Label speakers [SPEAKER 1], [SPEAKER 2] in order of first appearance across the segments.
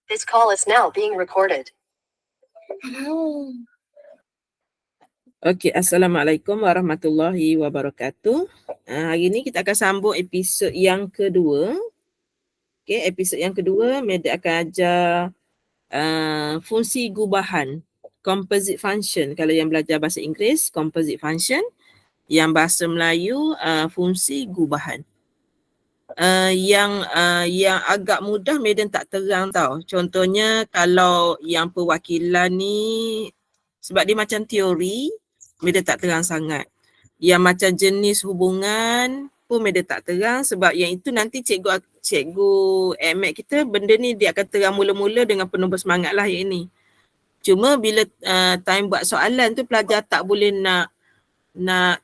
[SPEAKER 1] This call is now being recorded.
[SPEAKER 2] Okey, Assalamualaikum warahmatullahi wabarakatuh. Hari ini kita akan sambung episod yang kedua. Okey, episod yang kedua, Meda akan ajar fungsi gubahan, composite function. Kalau yang belajar bahasa Inggeris, composite function. Yang bahasa Melayu, fungsi gubahan. Yang agak mudah Medan tak terang tau. Contohnya kalau yang perwakilan ni sebab dia macam teori, Medan tak terang sangat. Yang macam jenis hubungan pun Medan tak terang sebab yang itu nanti cikgu AMAT kita benda ni dia akan terang mula-mula dengan penuh bersemangat lah yang ini. Cuma bila time buat soalan tu pelajar tak boleh nak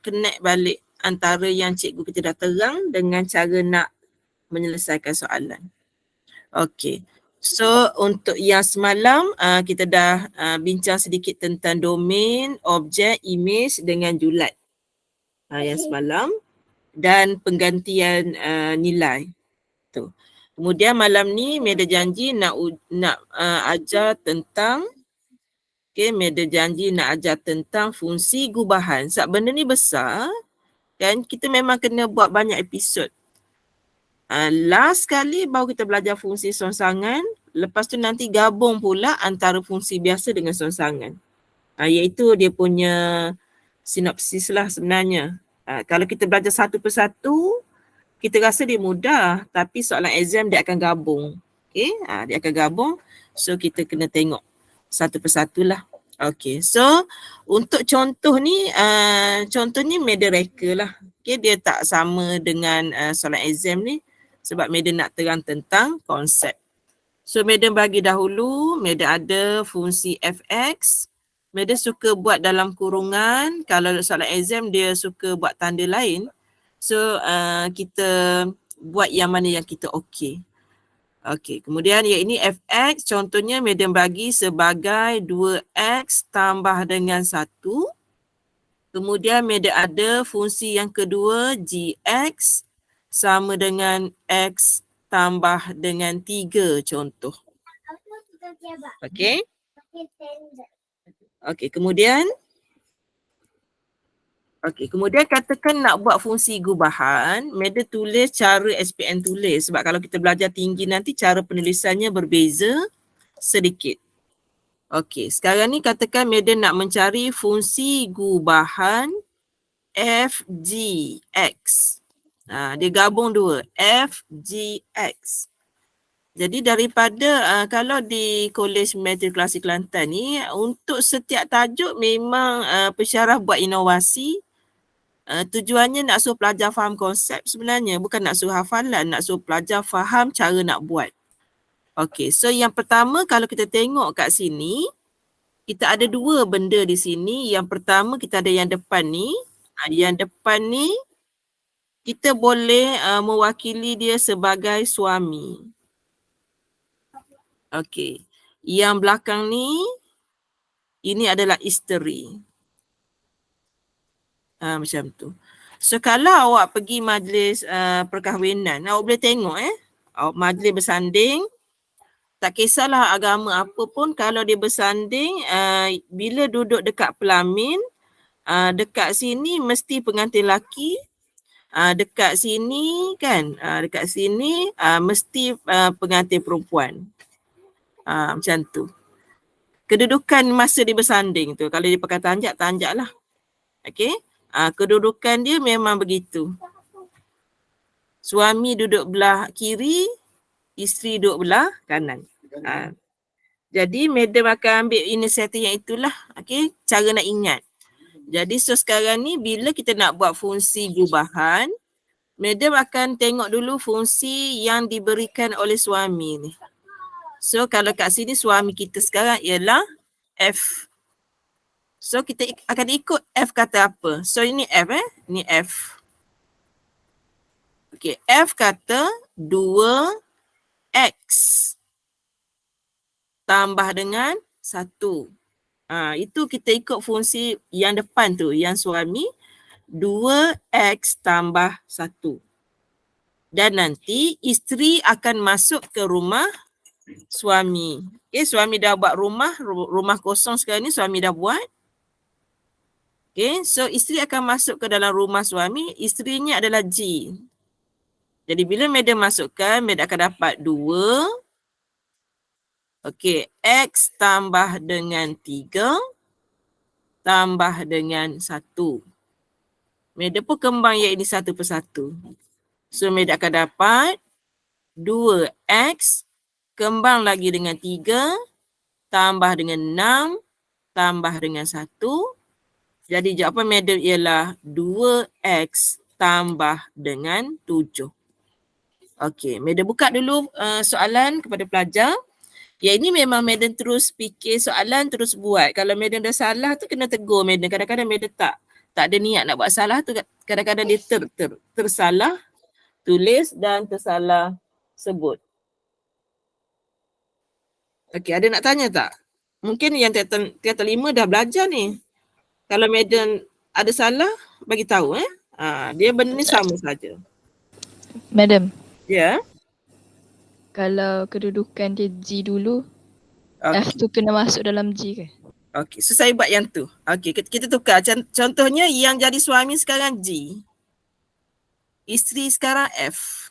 [SPEAKER 2] connect balik antara yang cikgu kita dah terang dengan cara nak menyelesaikan soalan. Okey. So untuk yang semalam kita dah bincang sedikit tentang domain, objek, image dengan julat. Yang semalam dan penggantian nilai. Tu. Kemudian malam ni Meda janji nak ajar tentang Meda janji nak ajar tentang fungsi gubahan. Sebab benda ni besar kan, kita memang kena buat banyak episod. Last kali baru kita belajar fungsi songsangan. Lepas tu nanti gabung pula antara fungsi biasa dengan songsangan. Iaitu dia punya sinopsis lah sebenarnya. Kalau kita belajar satu persatu, kita rasa dia mudah. Tapi soalan exam dia akan gabung. Okay? Dia akan gabung. So kita kena tengok satu persatu lah. Okay, so untuk contoh ni, contohnya Meda reka lah. Okay, dia tak sama dengan soalan exam ni. Sebab Meda nak terang tentang konsep. So Meda bagi dahulu, Meda ada fungsi fx. Meda suka buat dalam kurungan. Kalau soalan exam dia suka buat tanda lain. So kita buat yang mana yang kita okey. Okey, kemudian yang ini fx. Contohnya Meda bagi sebagai 2x tambah dengan 1. Kemudian Meda ada fungsi yang kedua gx. Sama dengan x tambah dengan 3 contoh. Okey. Okey, kemudian katakan nak buat fungsi gubahan, Meda tulis cara SPM tulis. Sebab kalau kita belajar tinggi nanti cara penulisannya berbeza sedikit. Okey, sekarang ni katakan Meda nak mencari fungsi gubahan fgx. Dia gabung dua, FGX. Jadi daripada kalau di Kolej Matrikulasi Kelantan ni, untuk setiap tajuk memang pensyarah buat inovasi. Tujuannya nak suruh pelajar faham konsep sebenarnya, bukan nak suruh hafalan, nak suruh pelajar faham cara nak buat. Okey, so yang pertama kalau kita tengok kat sini, kita ada dua benda di sini. Yang pertama kita ada yang depan ni. Yang depan ni kita boleh mewakili dia sebagai suami. Okey. Yang belakang ni, ini adalah isteri. Macam tu. So kalau awak pergi majlis perkahwinan, awak boleh tengok majlis bersanding. Tak kisahlah agama apa pun, kalau dia bersanding, bila duduk dekat pelamin, dekat sini mesti pengantin lelaki. Dekat sini kan, dekat sini mesti pengantin perempuan. Macam tu. Kedudukan masa dia bersanding tu, kalau dia pakai tanjak lah. Okey. Kedudukan dia memang begitu. Suami duduk belah kiri, isteri duduk belah kanan. Jadi Meda akan ambil inisiatif yang itulah. Okey, cara nak ingat. Jadi so sekarang ni bila kita nak buat fungsi gubahan, Meda akan tengok dulu fungsi yang diberikan oleh suami ni. So kalau kat sini suami kita sekarang ialah F. So kita akan ikut F kata apa. So ini F ni F. Okey, F kata 2x tambah dengan 1. Itu kita ikut fungsi yang depan tu, yang suami, 2x tambah 1. Dan nanti isteri akan masuk ke rumah suami. Okay, suami dah buat rumah kosong sekarang ni suami dah buat. Okay, so isteri akan masuk ke dalam rumah suami, isterinya adalah G. Jadi bila Madam masukkan, Madam akan dapat 2. Okay, X tambah dengan 3 tambah dengan 1. Madam pun kembang yang ini satu persatu. So Madam akan dapat 2X kembang lagi dengan 3 tambah dengan 6 tambah dengan 1. Jadi jawapan Madam ialah 2X tambah dengan 7. Okey, Madam buka dulu soalan kepada pelajar. Ya, ini memang Madam terus fikir soalan, terus buat. Kalau Madam dah salah tu kena tegur Madam. Kadang-kadang Madam tak ada niat nak buat salah tu, kadang-kadang dia tersalah tulis dan tersalah sebut. Okey, ada nak tanya tak? Mungkin yang tingkatan 5 dah belajar ni. Kalau Madam ada salah, bagi tahu dia benda ni sama saja.
[SPEAKER 3] Madam,
[SPEAKER 2] Ya.
[SPEAKER 3] kalau kedudukan dia G dulu,
[SPEAKER 2] Okey.
[SPEAKER 3] F tu kena masuk dalam G ke?
[SPEAKER 2] Okey, so saya buat yang tu. Okey, kita tukar. Contohnya yang jadi suami sekarang G. Isteri sekarang F.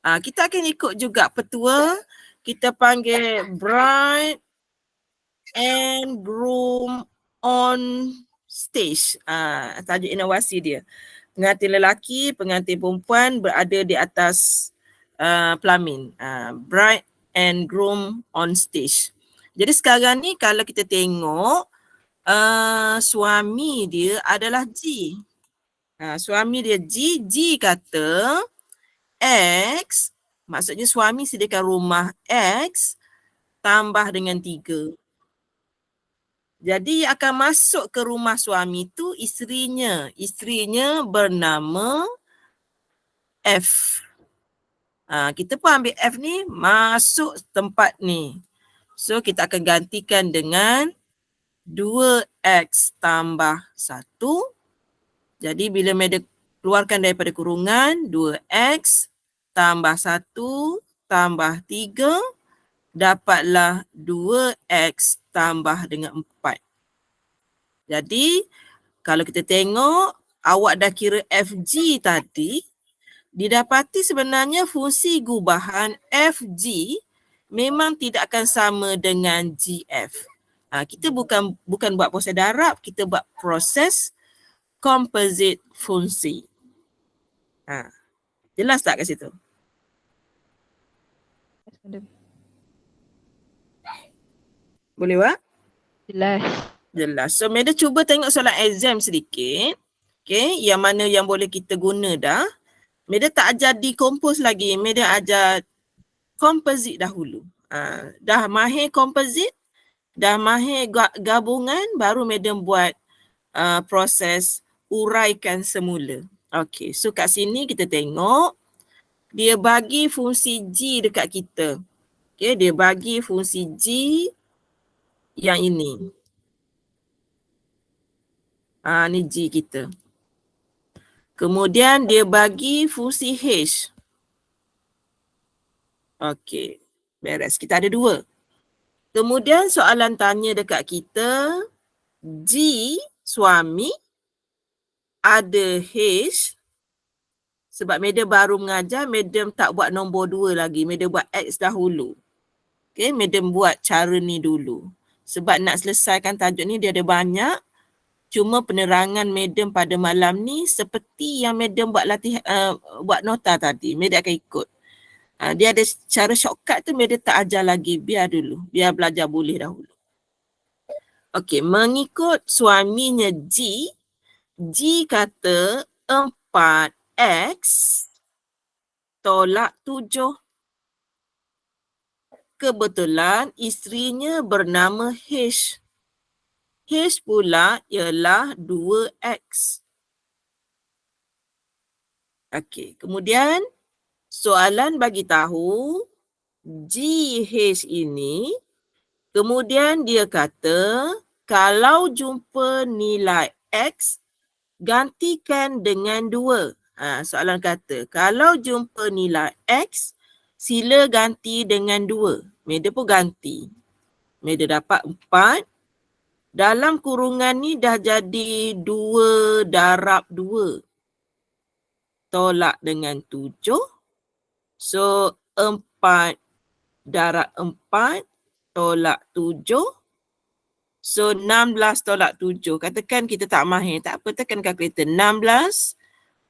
[SPEAKER 2] Kita akan ikut juga petua. Kita panggil bride and groom on stage. Tajuk inovasi dia. Pengantin lelaki, pengantin perempuan berada di atas pelamin. Bride and groom on stage. Jadi sekarang ni kalau kita tengok suami dia adalah G. Suami dia G kata X, maksudnya suami sediakan rumah X tambah dengan 3. Jadi akan masuk ke rumah suami tu isterinya. Isterinya bernama F. Kita pun ambil F ni masuk tempat ni. So kita akan gantikan dengan 2X tambah 1. Jadi bila Madam keluarkan daripada kurungan, 2X tambah 1 tambah 3, dapatlah 2X tambah dengan 4. Jadi kalau kita tengok, awak dah kira FG tadi, didapati sebenarnya fungsi gubahan FG memang tidak akan sama dengan GF. Kita bukan buat proses darab, kita buat proses composite fungsi. Jelas tak kat situ?
[SPEAKER 3] Madam.
[SPEAKER 2] Boleh Wak?
[SPEAKER 3] Jelas.
[SPEAKER 2] Jelas. So Madam cuba tengok soalan exam sedikit. Okay, yang mana yang boleh kita guna dah. Madam tak ajar decompose lagi. Madam ajar composite dahulu. Dah mahir composite, dah mahir gabungan, baru Madam buat proses uraikan semula. Okey, so kat sini kita tengok dia bagi fungsi G dekat kita. Okey, dia bagi fungsi G yang ini. Ni G kita. Kemudian dia bagi fungsi H. Okey, beres. Kita ada 2. Kemudian soalan tanya dekat kita, G suami ada H. Sebab Madam baru mengajar, Madam tak buat nombor 2 lagi. Madam buat X dahulu. Okay, Madam buat cara ni dulu. Sebab nak selesaikan tajuk ni dia ada banyak. Cuma penerangan Madam pada malam ni seperti yang Madam buat buat nota tadi. Madam akan ikut. Dia ada cara shortcut tu Madam tak ajar lagi. Biar dulu. Biar belajar boleh dahulu. Okey, mengikut suaminya G. G kata 4X tolak 7. Kebetulan isterinya bernama H. H pula ialah 2X. Okey, kemudian soalan bagi tahu GH ini, kemudian dia kata kalau jumpa nilai X, gantikan dengan 2. Soalan kata kalau jumpa nilai X, sila ganti dengan 2. Meda pun ganti. Meda dapat 4. Dalam kurungan ni dah jadi 2 darab 2. Tolak dengan 7. So 4 darab 4 tolak 7. So 16 tolak 7. Katakan kita tak mahir, tak apa, tekan kalkulator. 16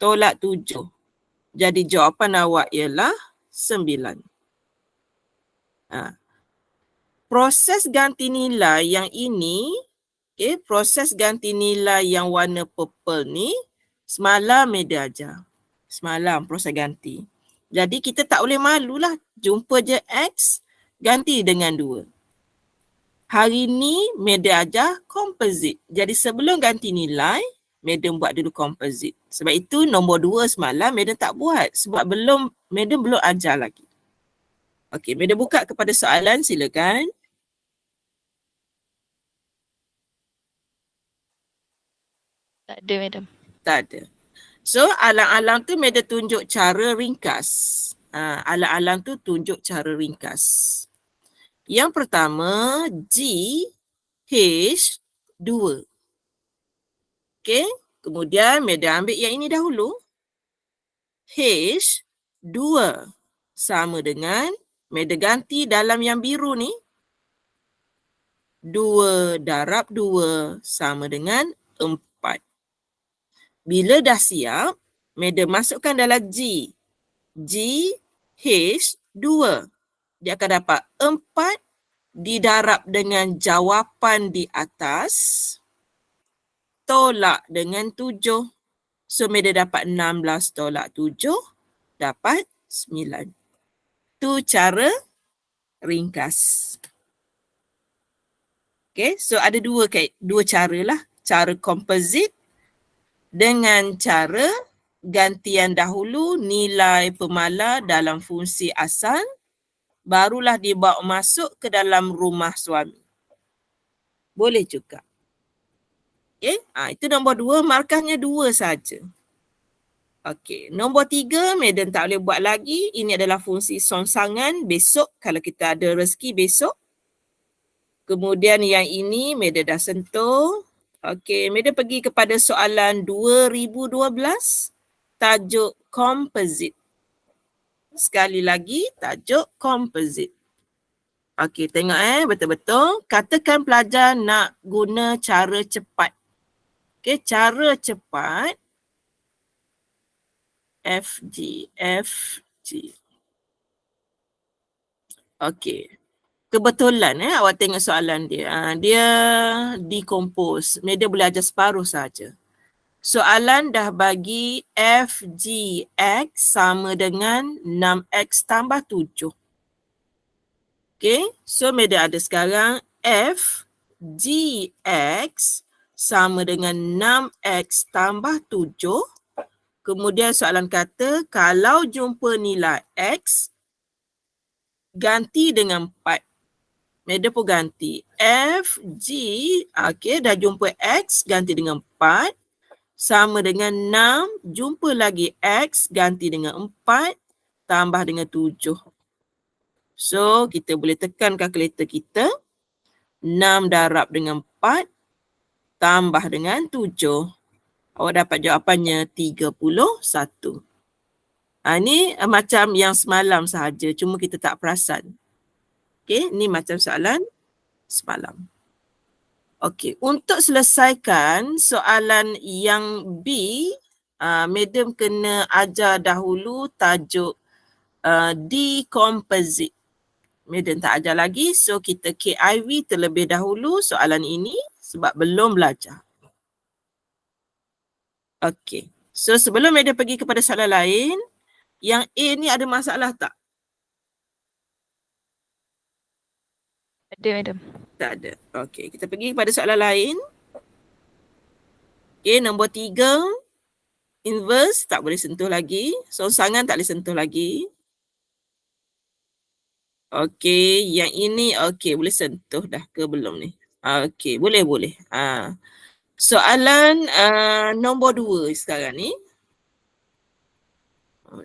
[SPEAKER 2] tolak 7. Jadi jawapan awak ialah 9. Proses ganti nilai yang ini, proses ganti nilai yang warna purple ni, semalam Meda ajar. Semalam proses ganti. Jadi kita tak boleh malulah. Jumpa je X, ganti dengan 2. Hari ni Meda ajar composite. Jadi sebelum ganti nilai, Meda buat dulu composite. Sebab itu nombor 2 semalam Meda tak buat. Sebab Meda belum ajar lagi. Okey, Meda buka kepada soalan, silakan.
[SPEAKER 3] Tak ada, madam.
[SPEAKER 2] Tak ada. So alang-alang tu Meda tunjuk cara ringkas. Alang-alang tu tunjuk cara ringkas. Yang pertama, GH2. Okey, kemudian Meda ambil yang ini dahulu. H2 sama dengan, Meda ganti dalam yang biru ni. 2 darab 2 sama dengan 4. Bila dah siap, Meda masukkan dalam G. GH2. Dia akan dapat 4 didarab dengan jawapan di atas, tolak dengan 7. So, Meda dapat 16 tolak 7, dapat 9. Tu cara ringkas. Okay, so ada dua cara lah. Cara composite dengan cara gantian dahulu nilai pemala dalam fungsi asal, barulah dibawa masuk ke dalam rumah suami. Boleh juga. Okay, itu nombor 2, markahnya 2 saja. Okey, nombor 3, Meda tak boleh buat lagi. Ini adalah fungsi songsangan. Besok, kalau kita ada rezeki besok. Kemudian yang ini Meda dah sentuh. Okey, Meda pergi kepada soalan 2012. Tajuk composite. Sekali lagi, tajuk composite. Okey, tengok betul-betul. Katakan pelajar nak guna cara cepat. Okey, cara cepat. FG. Okey. Kebetulan awak tengok soalan dia. Dia decompose. Meda boleh ajar separuh saja. Soalan dah bagi FGX sama dengan 6X tambah 7. Okey, so Meda ada sekarang FGX sama dengan 6X tambah 7. Kemudian soalan kata kalau jumpa nilai X, ganti dengan 4. Meda pun ganti. FG, okey, dah jumpa X, ganti dengan 4. Sama dengan 6, jumpa lagi X, ganti dengan 4, tambah dengan 7. So, kita boleh tekan kalkulator kita. 6 darab dengan 4, tambah dengan 7. Awak dapat jawapannya 31. Ini macam yang semalam sahaja, cuma kita tak perasan. Okey, ni macam soalan semalam. Okey, untuk selesaikan soalan yang B, Madam kena ajar dahulu tajuk decomposite. Madam tak ajar lagi, so kita KIV terlebih dahulu soalan ini sebab belum belajar. Okey, so sebelum Madam pergi kepada soalan lain, yang A ni ada masalah tak?
[SPEAKER 3] Ada, madam.
[SPEAKER 2] Tak ada. Okey, kita pergi kepada soalan lain. Okey, nombor 3. Inverse tak boleh sentuh lagi. Songsangan tak boleh sentuh lagi. Okey, yang ini okey, boleh sentuh dah ke belum ni? Okey, boleh. Soalan nombor 2 sekarang ni.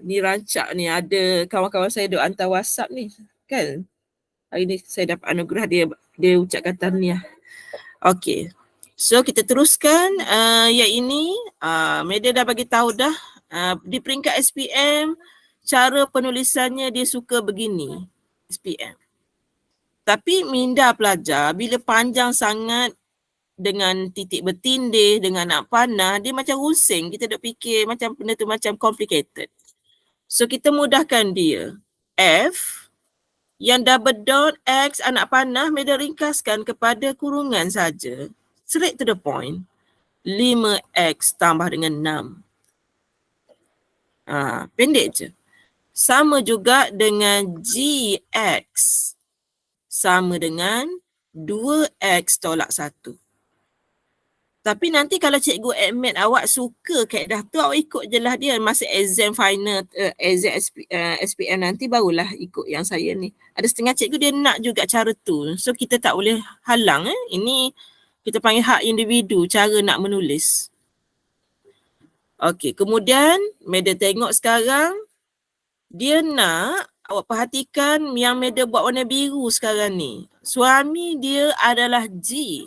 [SPEAKER 2] Ni rancak ni, ada kawan-kawan saya duk hantar WhatsApp ni kan. Hari ni saya dapat anugerah, dia ucapkan tahniah. Okey. So kita teruskan yang ini Media dah bagi tahu dah di peringkat SPM cara penulisannya dia suka begini SPM. Tapi minda pelajar bila panjang sangat dengan titik bertindih, dengan nak panah, dia macam rusing. Kita dah fikir macam benda tu macam complicated. So kita mudahkan dia. F yang double dot X anak panah Media ringkaskan kepada kurungan saja. Straight to the point. 5X tambah dengan 6. Pendek je. Sama juga dengan GX. Sama dengan 2X tolak 1. Tapi nanti kalau cikgu admit awak suka kaedah tu, awak ikut je lah dia. Masa exam final, exam SPM nanti barulah ikut yang saya ni. Ada setengah cikgu dia nak juga cara tu. So kita tak boleh halang. Ini kita panggil hak individu cara nak menulis. Okey, kemudian Media tengok sekarang. Dia nak awak perhatikan yang Media buat warna biru sekarang ni. Suami dia adalah G.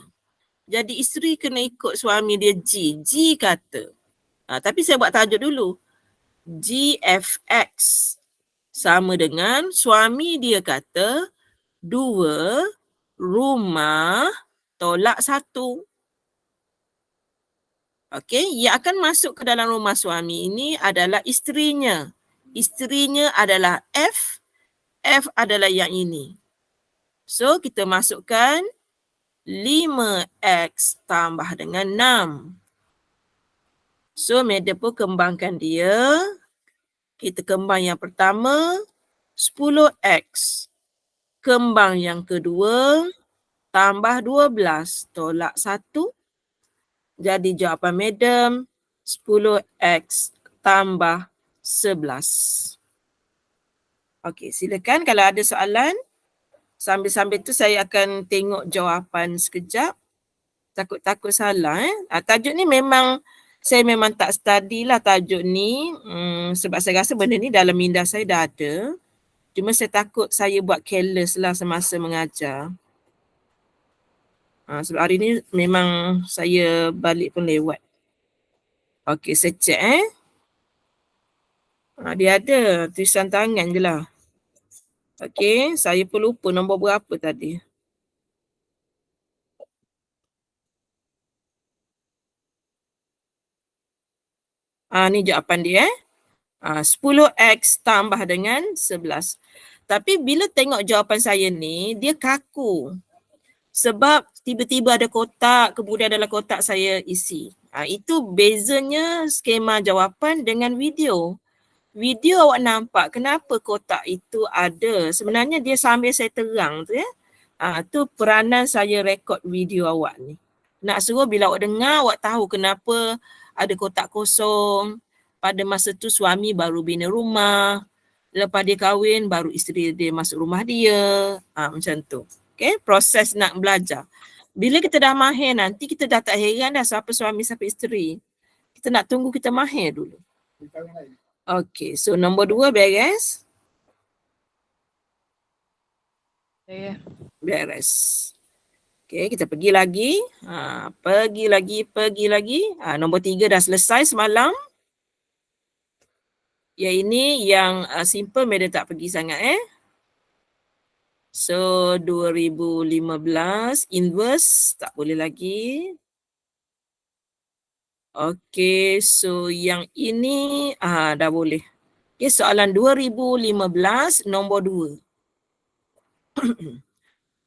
[SPEAKER 2] Jadi isteri kena ikut suami dia G. G kata. Tapi saya buat tajuk dulu. GFX sama dengan suami dia kata 2 rumah tolak 1. Okey, yang akan masuk ke dalam rumah suami ini adalah isterinya. Isterinya adalah F. F adalah yang ini. So kita masukkan 5X tambah dengan 6. So Media pun kembangkan dia. Kita kembang yang pertama 10X. Kembang yang kedua tambah 12 tolak 1. Jadi jawapan Madam 10X tambah 11. Okey, silakan kalau ada soalan. Sambil-sambil tu saya akan tengok jawapan sekejap. Takut-takut salah. Tajuk ni saya memang tak study lah tajuk ni. Sebab saya rasa benda ni dalam minda saya dah ada. Cuma saya takut saya buat careless lah semasa mengajar. Sebab hari ni memang saya balik pun lewat. Okey, saya check dia ada tulisan tangan je lah. Okey, saya pun lupa nombor berapa tadi. Ni jawapan dia 10X tambah dengan 11. Tapi bila tengok jawapan saya ni, dia kaku. Sebab tiba-tiba ada kotak, kemudian dalam kotak saya isi. Itu bezanya skema jawapan dengan video. Video awak nampak kenapa kotak itu ada. Sebenarnya dia sambil saya terang tu ya. Tu peranan saya rekod video awak ni. Nak suruh bila awak dengar, awak tahu kenapa ada kotak kosong. Pada masa tu suami baru bina rumah. Lepas dia kahwin, baru isteri dia masuk rumah dia. Macam tu. Okay, proses nak belajar. Bila kita dah mahir nanti, kita dah tak heran dah siapa suami, siapa isteri. Kita nak tunggu kita mahir dulu. Okay, so nombor 2 beres? Beres. Okay, kita pergi lagi. Pergi lagi. Nombor 3 dah selesai semalam. Yang ini yang simple, Media tak pergi sangat So 2015 inverse tak boleh lagi. Okay, so yang ini dah boleh. Okay, soalan 2015 nombor 2.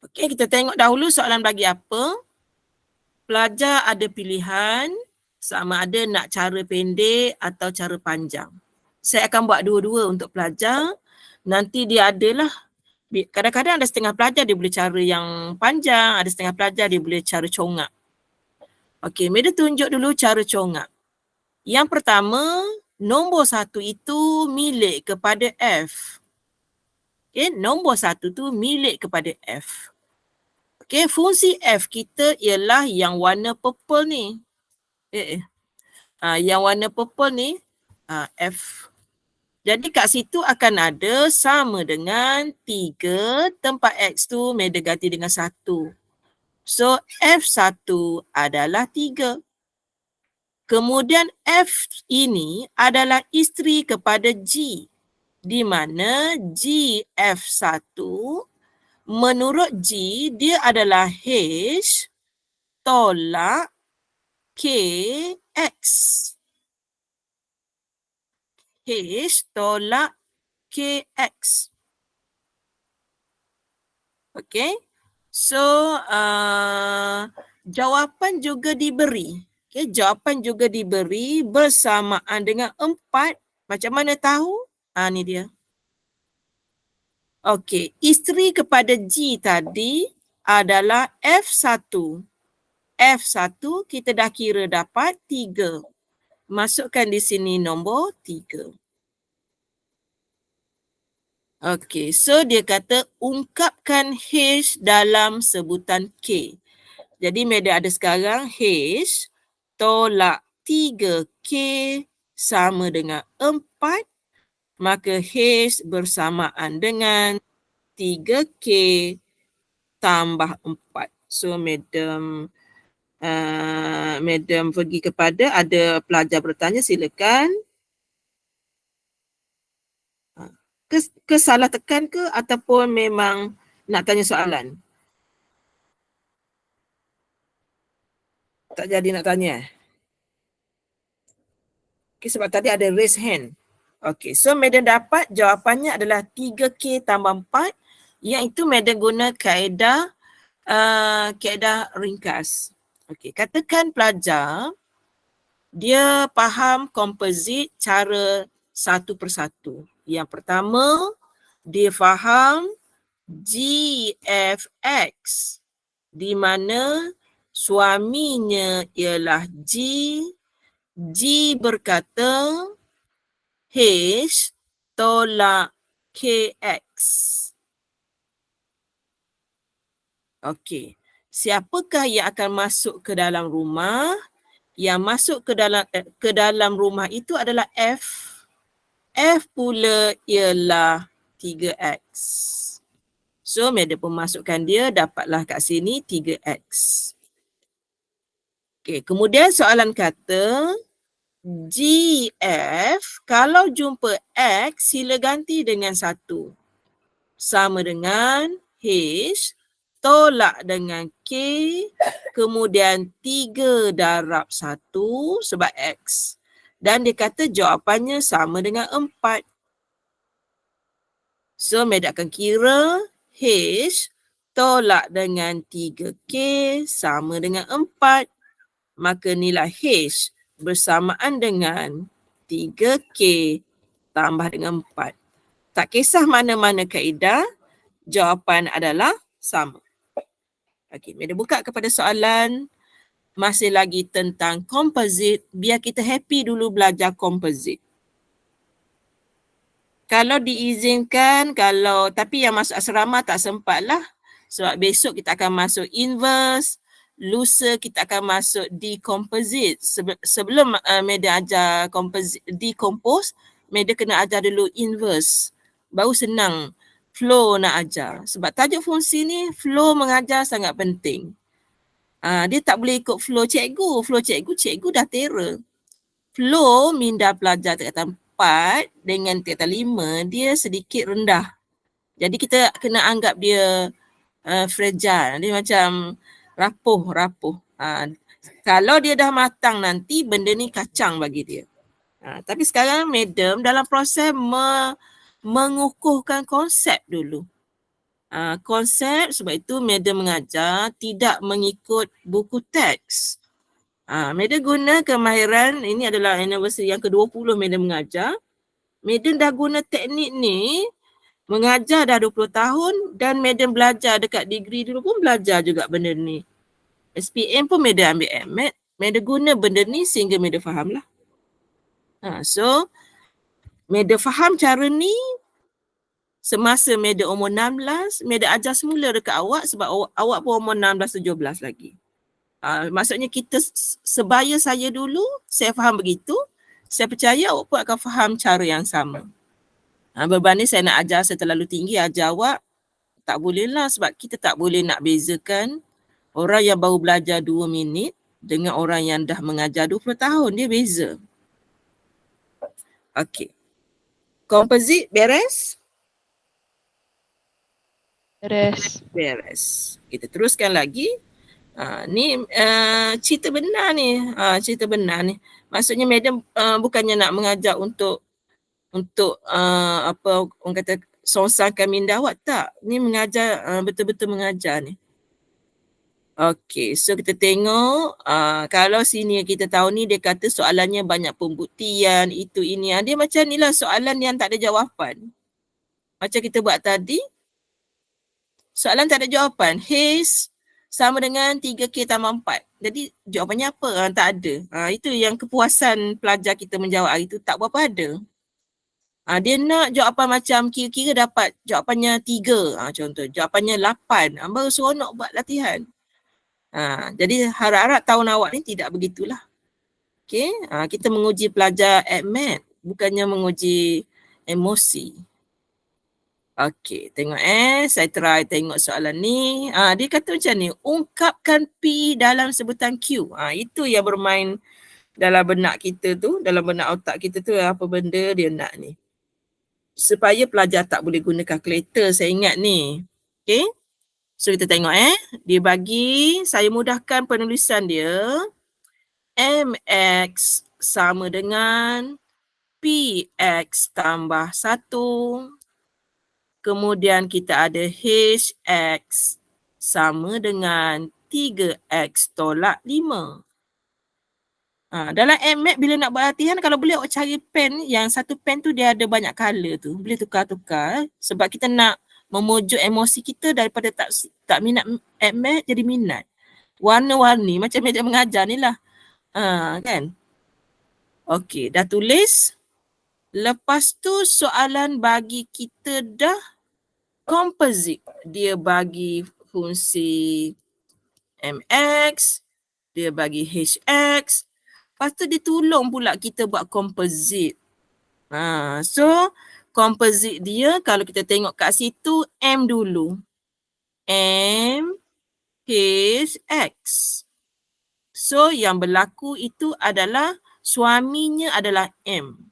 [SPEAKER 2] Okay, kita tengok dahulu soalan bagi apa. Pelajar ada pilihan sama ada nak cara pendek atau cara panjang. Saya akan buat dua-dua untuk pelajar. Nanti dia adalah, kadang-kadang ada setengah pelajar dia boleh cara yang panjang, ada setengah pelajar dia boleh cara congak. Okey, Media tunjuk dulu cara congak. Yang pertama, nombor 1 itu milik kepada F. Okey, nombor 1 tu milik kepada F. Okey, fungsi F kita ialah yang warna purple ni. Yang warna purple ni, F. Jadi kat situ akan ada sama dengan 3 tempat X tu Madam ganti dengan 1. So F1 adalah 3. Kemudian F ini adalah isteri kepada G, di mana GF1 menurut G dia adalah H tolak KX. H tolak KX. Okay. So jawapan juga diberi. Okay, jawapan juga diberi bersamaan dengan 4. Macam mana tahu? Ni dia. Okey, isteri kepada G tadi adalah F1. F1 kita dah kira dapat 3. Masukkan di sini nombor 3. Okey, so dia kata ungkapkan H dalam sebutan K. Jadi Madam ada sekarang H tolak 3K sama dengan 4. Maka H bersamaan dengan 3K tambah 4. So Madam pergi kepada, ada pelajar bertanya, silakan. Salah tekan ke ataupun memang nak tanya soalan? Tak jadi nak tanya? Okay, sebab tadi ada raise hand. Okay, so Madam dapat jawapannya adalah 3K tambah 4, iaitu Madam guna kaedah ringkas. Okay, katakan pelajar dia faham komposit cara satu persatu. Yang pertama, dia faham GFX di mana suaminya ialah G. G berkata H tolak KX. Okey. Siapakah yang akan masuk ke dalam rumah? Yang masuk ke dalam rumah itu adalah F. F pula ialah 3X. So, Madam pemasukkan dia, dapatlah kat sini 3X. Okey, kemudian soalan kata GF, kalau jumpa X, sila ganti dengan 1. Sama dengan H tolak dengan K, kemudian 3 darab 1 sebab X. Dan dia kata jawapannya sama dengan 4. So, Madam akan kira H tolak dengan 3K sama dengan 4. Maka nilai H bersamaan dengan 3K tambah dengan 4. Tak kisah mana-mana kaedah, jawapan adalah sama. Okey, Madam buka kepada soalan masih lagi tentang komposit. Biar kita happy dulu belajar komposit. Kalau diizinkan, tapi yang masuk asrama tak sempat lah. Sebab besok kita akan masuk inverse, lusa kita akan masuk decomposite. Sebelum Madam ajar decompose, Madam kena ajar dulu inverse. Baru senang flow nak ajar. Sebab tajuk fungsi ni, flow mengajar sangat penting. Dia tak boleh ikut flow cikgu. Cikgu dah terror. Flow minda pelajar tingkatan 4 dengan tingkatan 5, dia sedikit rendah. Jadi kita kena anggap dia fragile. Dia macam rapuh. Kalau dia dah matang nanti, benda ni kacang bagi dia. Tapi sekarang Madam dalam proses mengukuhkan konsep dulu. Konsep, sebab itu Madam mengajar tidak mengikut buku teks. Madam guna kemahiran, ini adalah anniversary yang ke-20 Madam mengajar. Madam dah guna teknik ni, mengajar dah 20 tahun dan Madam belajar dekat degree dulu pun belajar juga benda ni. SPM pun Madam ambil MAT. Madam guna benda ni sehingga Madam faham lah. So, Madam faham cara ni semasa Madam umur 16, Madam ajar semula dekat awak sebab awak pun umur 16-17 lagi. Maksudnya kita sebaya saya dulu, saya faham begitu, saya percaya awak pun akan faham cara yang sama. Beban ni saya nak ajar saya terlalu tinggi, ajar awak tak boleh lah sebab kita tak boleh nak bezakan orang yang baru belajar 2 minit dengan orang yang dah mengajar 20 tahun. Dia beza. Okey. Composite beres?
[SPEAKER 3] Beres.
[SPEAKER 2] Beres. Kita teruskan lagi. Ni cerita benar ni. Cerita benar ni. Maksudnya madam bukannya nak mengajar untuk apa orang kata songsangkan minda awak, tak. Ni mengajar betul-betul mengajar ni. Okey, so kita tengok kalau sini kita tahu ni dia kata soalannya banyak pembuktian, itu ini. Dia macam ni lah soalan yang tak ada jawapan. Macam kita buat tadi, soalan tak ada jawapan. Haze sama dengan 3K tambah 4. Jadi jawapannya apa? Tak ada. Itu yang kepuasan pelajar kita menjawab hari tu, tak berapa ada. Dia nak jawapan macam kira-kira dapat jawapannya 3. Contoh, jawapannya 8. Baru seronok buat latihan. Jadi harap-harap tahun awak ni tidak begitulah. Okay, kita menguji pelajar at math, bukannya menguji emosi. Okay, tengok saya try tengok soalan ni. Dia kata macam ni, ungkapkan P dalam sebutan Q. Itu yang bermain dalam benak kita tu, dalam benak otak kita tu, apa benda dia nak ni. Supaya pelajar tak boleh guna kalkulator, saya ingat ni. Okay. So kita tengok dia bagi, saya mudahkan penulisan dia. MX sama dengan PX tambah 1. Kemudian kita ada HX sama dengan 3X tolak 5. Dalam MX bila nak buat latihan, kalau boleh awak cari pen, yang satu pen tu dia ada banyak color tu. Boleh tukar-tukar sebab kita nak memujuk emosi kita daripada tak minat math jadi minat. Warna-warni macam meja mengajar ni lah. Kan? Okey, dah tulis. Lepas tu soalan bagi kita dah composite. Dia bagi fungsi MX, dia bagi HX. Lepas tu dia tolong pula kita buat composite. So composite dia kalau kita tengok kat situ M dulu. M, H, X. So yang berlaku itu adalah suaminya adalah M.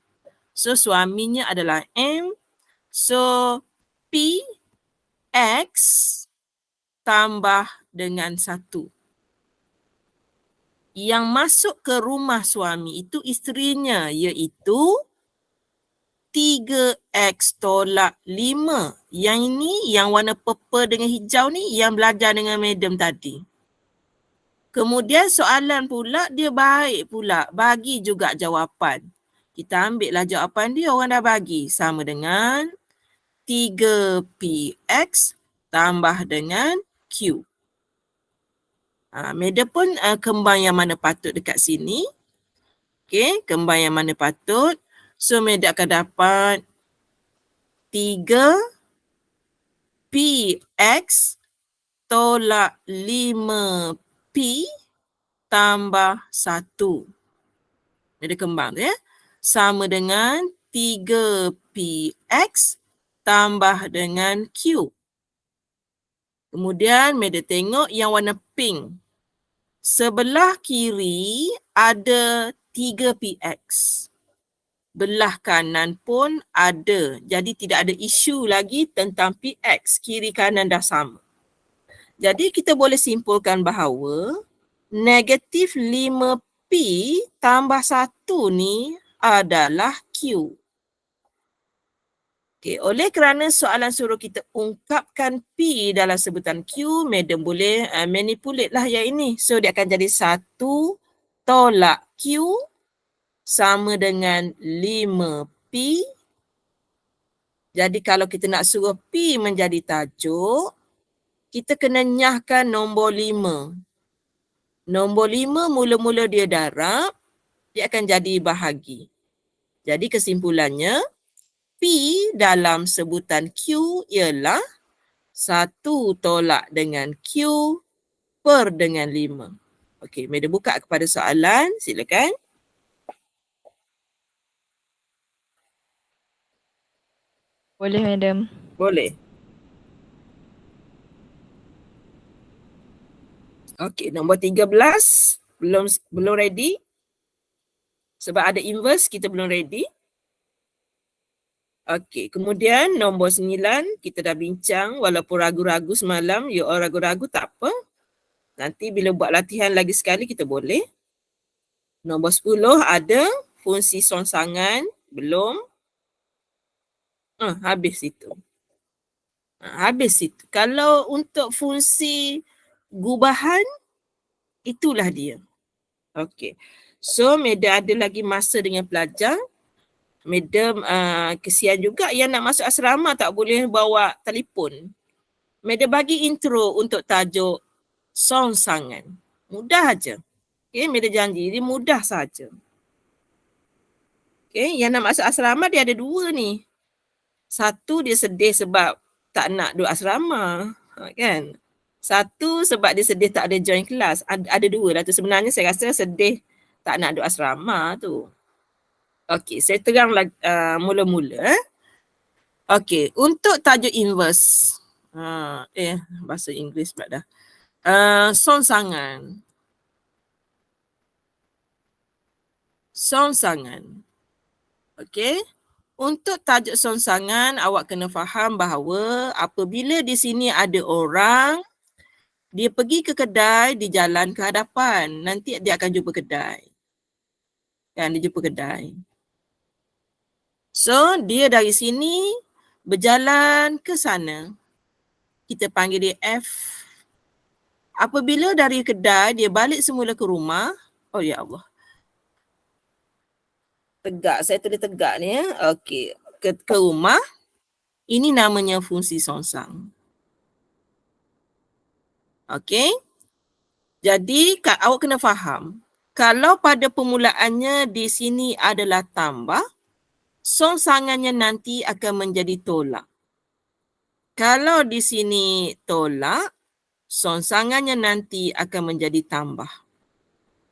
[SPEAKER 2] So suaminya adalah M. So P, X tambah dengan 1. Yang masuk ke rumah suami itu isterinya iaitu 3X tolak 5. Yang ini yang warna purple dengan hijau ni yang belajar dengan madam tadi. Kemudian soalan pula dia baik pula bagi juga jawapan. Kita ambil lah jawapan dia, orang dah bagi sama dengan 3PX tambah dengan Q. Madam pun kembang yang mana patut dekat sini. Okay, kembang yang mana patut. So madam akan dapat 3PX tolak 5P tambah 1. Ada kembang tu ya. Sama dengan 3PX tambah dengan Q. Kemudian madam tengok yang warna pink. Sebelah kiri ada 3PX. Belah kanan pun ada. Jadi tidak ada isu lagi tentang PX. Kiri kanan dah sama. Jadi kita boleh simpulkan bahawa negatif 5P tambah 1 ni adalah Q. Okay, oleh kerana soalan suruh kita ungkapkan P dalam sebutan Q, madam boleh manipulate lah yang ini. So dia akan jadi 1 tolak Q sama dengan 5P. Jadi kalau kita nak suruh P menjadi tajuk, kita kena nyahkan nombor 5. Nombor 5 mula-mula dia darab, dia akan jadi bahagi. Jadi kesimpulannya, P dalam sebutan Q ialah 1 tolak dengan Q per dengan 5. Okey, madam buka kepada soalan, silakan.
[SPEAKER 3] Boleh, madam.
[SPEAKER 2] Boleh. Okey, nombor 13 belum ready. Sebab ada inverse kita belum ready. Okey, kemudian nombor 9 kita dah bincang walaupun ragu-ragu semalam, you all ragu-ragu tak apa. Nanti bila buat latihan lagi sekali kita boleh. Nombor 10 ada fungsi songsangan, belum. Habis itu. Habis itu. Kalau untuk fungsi gubahan, itulah dia. Okey. So, Madam ada lagi masa dengan pelajar. Madam kesian juga yang nak masuk asrama tak boleh bawa telefon. Madam bagi intro untuk tajuk songsangan. Mudah aja. Okey, Madam janji dia mudah saja. Okey, yang nak masuk asrama dia ada dua ni. Satu dia sedih sebab tak nak duduk asrama, kan? Satu sebab dia sedih tak ada join kelas. Ada dua lah tu. Sebenarnya saya rasa sedih tak nak duduk asrama tu. Okey, saya terang mula-mula. Okey, untuk tajuk inverse. Bahasa Inggeris pula dah. Songsangan. Songsangan. Okey. Untuk tajuk songsangan, awak kena faham bahawa apabila di sini ada orang, dia pergi ke kedai di jalan ke hadapan. Nanti dia akan jumpa kedai. Kan, dia jumpa kedai. So, dia dari sini berjalan ke sana. Kita panggil dia F. Apabila dari kedai, dia balik semula ke rumah. Oh, ya Allah. Tegak, saya tulis tegak ni ya. Okey, ke rumah. Ini namanya fungsi songsang. Okey. Jadi awak kena faham. Kalau pada permulaannya di sini adalah tambah, songsangannya nanti akan menjadi tolak. Kalau di sini tolak, songsangannya nanti akan menjadi tambah.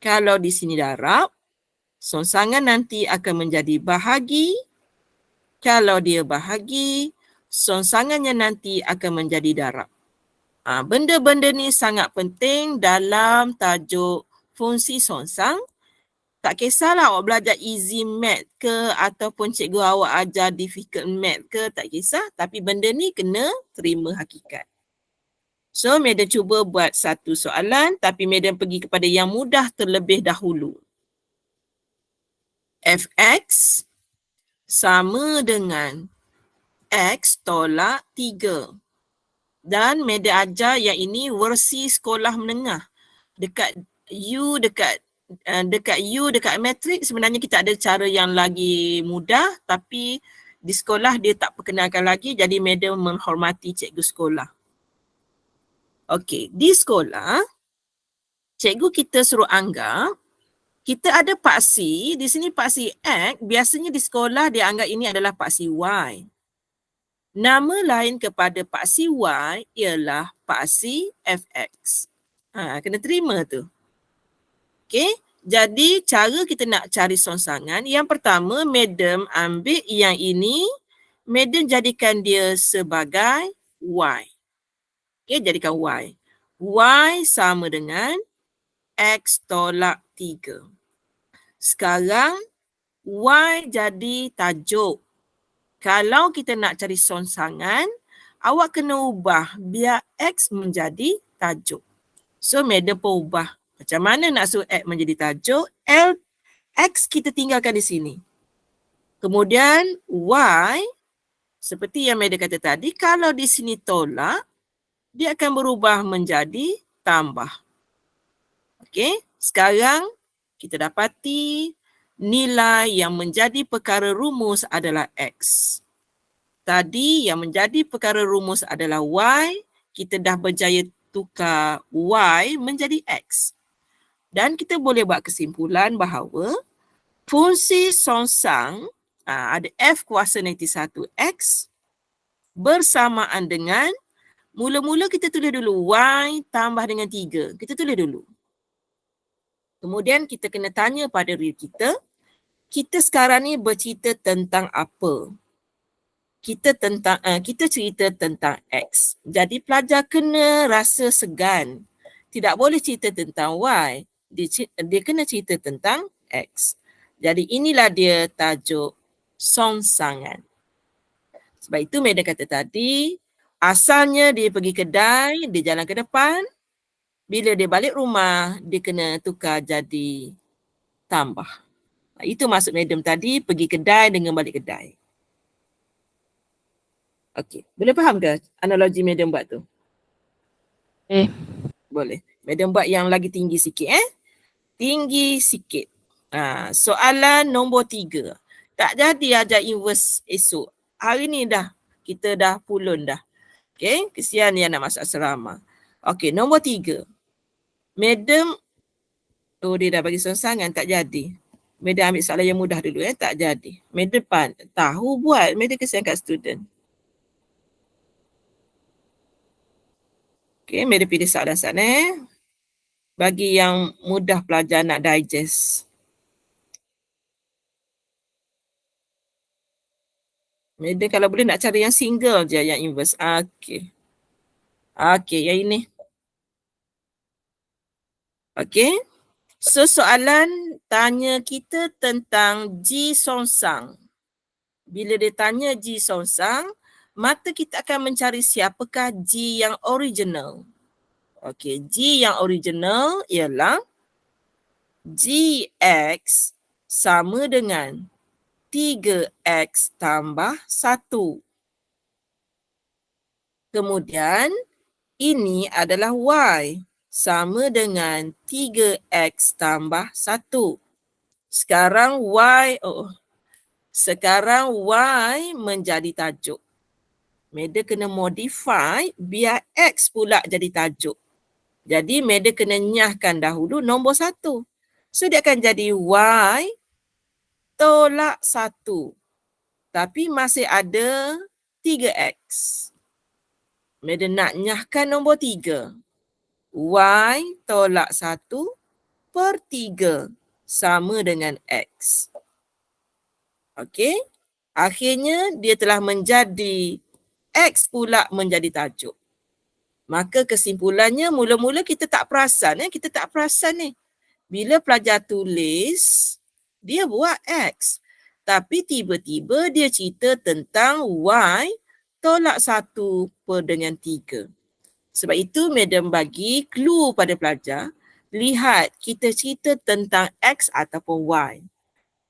[SPEAKER 2] Kalau di sini darab, songsangan nanti akan menjadi bahagi. Kalau dia bahagi, songsangannya nanti akan menjadi darab. Benda-benda ni sangat penting dalam tajuk fungsi songsang. Tak kisahlah awak belajar easy math ke ataupun cikgu awak ajar difficult math ke, tak kisah. Tapi benda ni kena terima hakikat. So, Madam cuba buat satu soalan tapi Madam pergi kepada yang mudah terlebih dahulu. Fx sama dengan X tolak 3. Dan Madam ajar yang ini versi sekolah menengah. Dekat U dekat matrik sebenarnya kita ada cara yang lagi mudah tapi di sekolah dia tak perkenalkan lagi, jadi Madam menghormati cikgu sekolah. Okey, di sekolah cikgu kita suruh anggap kita ada paksi, di sini paksi X, biasanya di sekolah dia anggap ini adalah paksi Y. Nama lain kepada paksi Y ialah paksi Fx. Kena terima tu. Okey, jadi cara kita nak cari songsangan, yang pertama Madam ambil yang ini, Madam jadikan dia sebagai Y. Okey, jadikan Y. Y sama dengan X tolak 3. Sekarang Y jadi tajuk. Kalau kita nak cari songsangan, awak kena ubah biar X menjadi tajuk. So, Madam pun ubah. Macam mana nak suruh X menjadi tajuk? X kita tinggalkan di sini. Kemudian Y, seperti yang Madam kata tadi, kalau di sini tolak, dia akan berubah menjadi tambah. Okey, sekarang kita dapati nilai yang menjadi perkara rumus adalah X. Tadi yang menjadi perkara rumus adalah Y, kita dah berjaya tukar Y menjadi X. Dan kita boleh buat kesimpulan bahawa fungsi songsang ada F kuasa negatif 1X bersamaan dengan, mula-mula kita tulis dulu Y tambah dengan 3. Kita tulis dulu. Kemudian kita kena tanya pada diri kita sekarang ni bercerita tentang apa? kita cerita tentang X. Jadi pelajar kena rasa segan. Tidak boleh cerita tentang Y. Dia kena cerita tentang X. Jadi inilah dia tajuk songsangan. Sebab itu Madam kata tadi, asalnya dia pergi kedai, dia jalan ke depan. Bila dia balik rumah, dia kena tukar jadi tambah. Itu maksud Madam tadi, pergi kedai dengan balik kedai. Okey, boleh faham ke analogi Madam buat tu? Boleh. Madam buat yang lagi tinggi sikit Tinggi sikit. Soalan nombor 3. Tak jadi ajar inverse esok. Hari ni kita dah pulun dah. Okey, kesian yang nak masuk asrama. Okey, nombor 3. Madam, dia dah bagi songsangan, tak jadi. Madam ambil soalan yang mudah dulu tak jadi. Madam tahu buat, Madam kesian kat student. Okey, Madam pilih soalan sana bagi yang mudah pelajar nak digest. Madam kalau boleh nak cari yang single je, yang inverse. Okey. Okey, yang ini. Okey. So soalan tanya kita tentang G songsang. Bila dia tanya G songsang, maka kita akan mencari siapakah G yang original. Okey, G yang original ialah GX sama dengan 3X tambah 1. Kemudian ini adalah Y sama dengan 3X tambah 1. Sekarang Y menjadi tajuk. Madam kena modify biar X pula jadi tajuk. Jadi Madam kena nyahkan dahulu nombor 1. So dia akan jadi Y tolak 1. Tapi masih ada 3X. Madam nak nyahkan nombor 3. Y tolak 1 per 3 sama dengan X. Okey. Akhirnya dia telah menjadi X pula menjadi tajuk. Maka kesimpulannya mula-mula kita tak perasan. Kita tak perasan ni. Bila pelajar tulis, dia buat X. Tapi tiba-tiba dia cerita tentang Y tolak 1 per dengan 3. Sebab itu Madam bagi clue pada pelajar. Lihat, kita cerita tentang X ataupun Y.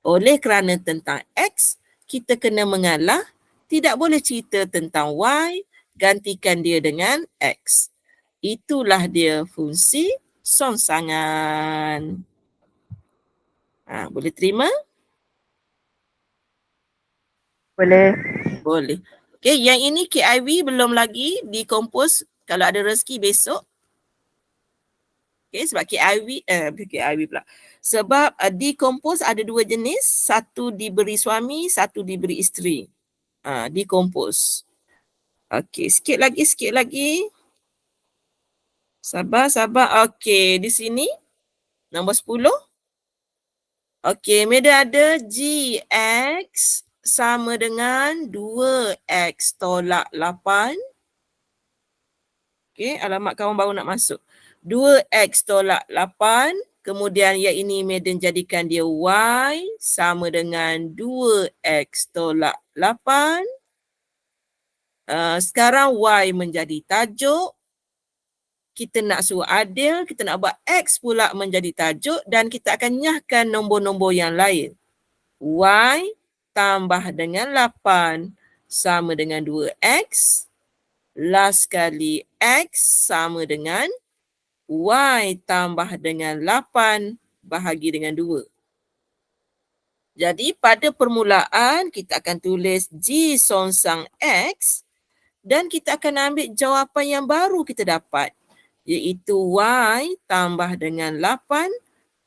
[SPEAKER 2] Oleh kerana tentang X, kita kena mengalah. Tidak boleh cerita tentang Y, gantikan dia dengan X. Itulah dia fungsi songsangan. Boleh terima?
[SPEAKER 3] Boleh.
[SPEAKER 2] Boleh. Okey, yang ini KIV belum lagi decompose. Kalau ada rezeki besok. Okey, sebab KIV pula. Sebab decompose ada 2 jenis. Satu diberi suami, satu diberi isteri. Decompose. Okey, sikit lagi. Sabar. Okey, di sini nombor 10. Okey, Madam ada GX sama dengan 2X tolak 8. Okey, alamat kawan baru nak masuk. 2X tolak 8. Kemudian yang ini Madam jadikan dia Y sama dengan 2X tolak 8. Sekarang Y menjadi tajuk. Kita nak suruh adil, kita nak buat X pula menjadi tajuk dan kita akan nyahkan nombor-nombor yang lain. Y tambah dengan 8 sama dengan 2X. Last sekali X sama dengan Y tambah dengan 8 bahagi dengan 2. Jadi pada permulaan kita akan tulis G songsang X dan kita akan ambil jawapan yang baru kita dapat, iaitu Y tambah dengan 8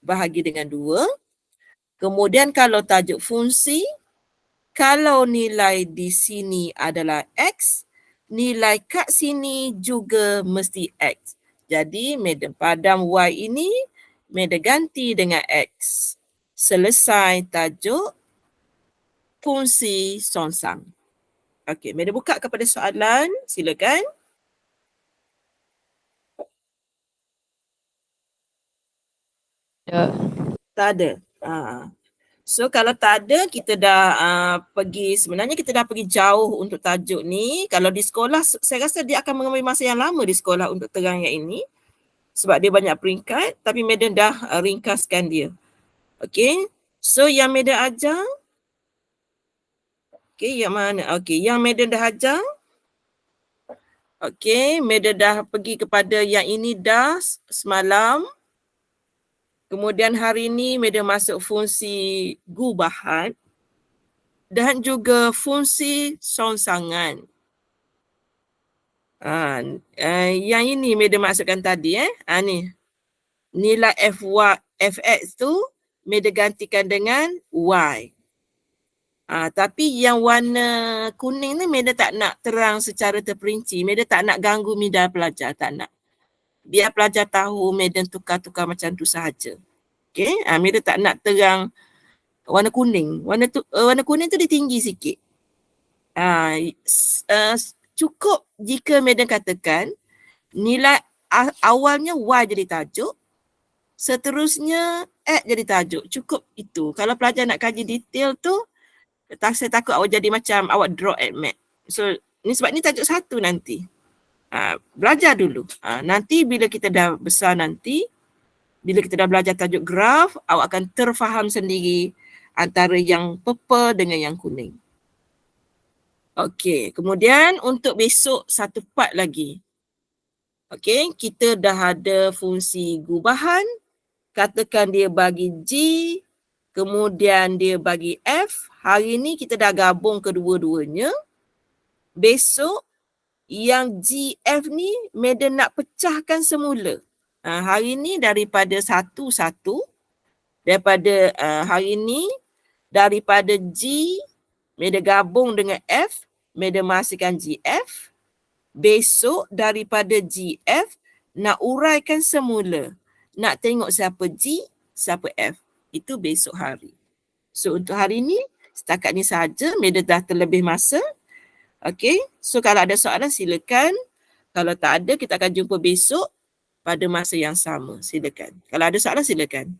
[SPEAKER 2] bahagi dengan 2. Kemudian kalau tajuk fungsi, kalau nilai di sini adalah X, nilai kat sini juga mesti X. Jadi Madam padam Y ini, Madam ganti dengan X. Selesai tajuk fungsi songsang. Okey, Meda buka kepada soalan. Silakan.
[SPEAKER 3] Ya.
[SPEAKER 2] Tak ada. So kalau tak ada, kita dah sebenarnya kita dah pergi jauh untuk tajuk ni. Kalau di sekolah, saya rasa dia akan mengambil masa yang lama di sekolah untuk terang yang ini. Sebab dia banyak peringkat, tapi Meda dah ringkaskan dia. Okey, so yang Meda ajar, okey, yang mana? Okey, yang Meda dah ajar, okey, Meda dah pergi kepada yang ini dah semalam. Kemudian hari ini Meda masuk fungsi gubahan dan juga fungsi songsangan. Yang ini Meda maksudkan tadi ni. Nilai fx tu Meda gantikan dengan y. Tapi yang warna kuning ni Meda tak nak terang secara terperinci. Meda tak nak ganggu minda pelajar, tak nak. Biar pelajar tahu Meda tukar-tukar macam tu sahaja. Okey, Meda tak nak terang warna kuning. Warna kuning tu dia tinggi sikit. Cukup jika Meda katakan nilai awalnya Y jadi tajuk, seterusnya X jadi tajuk. Cukup itu. Kalau pelajar nak kaji detail tu, saya takut awak jadi macam awak drop at mat. So, ni sebab ni tajuk satu nanti. Belajar dulu. Nanti bila kita dah besar nanti, bila kita dah belajar tajuk graf, awak akan terfaham sendiri antara yang purple dengan yang kuning. Okey, kemudian untuk besok satu part lagi. Okey, kita dah ada fungsi gubahan, katakan dia bagi G, kemudian dia bagi F. Hari ni kita dah gabung kedua-duanya. Besok yang GF ni Meda nak pecahkan semula. Hari ni daripada satu-satu, daripada hari ni daripada G Meda gabung dengan F, Meda masukkan GF. Besok daripada GF nak uraikan semula. Nak tengok siapa G, siapa F. Itu besok hari. So untuk hari ni, setakat ni sahaja. Meda dah terlebih masa. Okey, so kalau ada soalan silakan. Kalau tak ada, kita akan jumpa besok pada masa yang sama. Silakan. Kalau ada soalan silakan.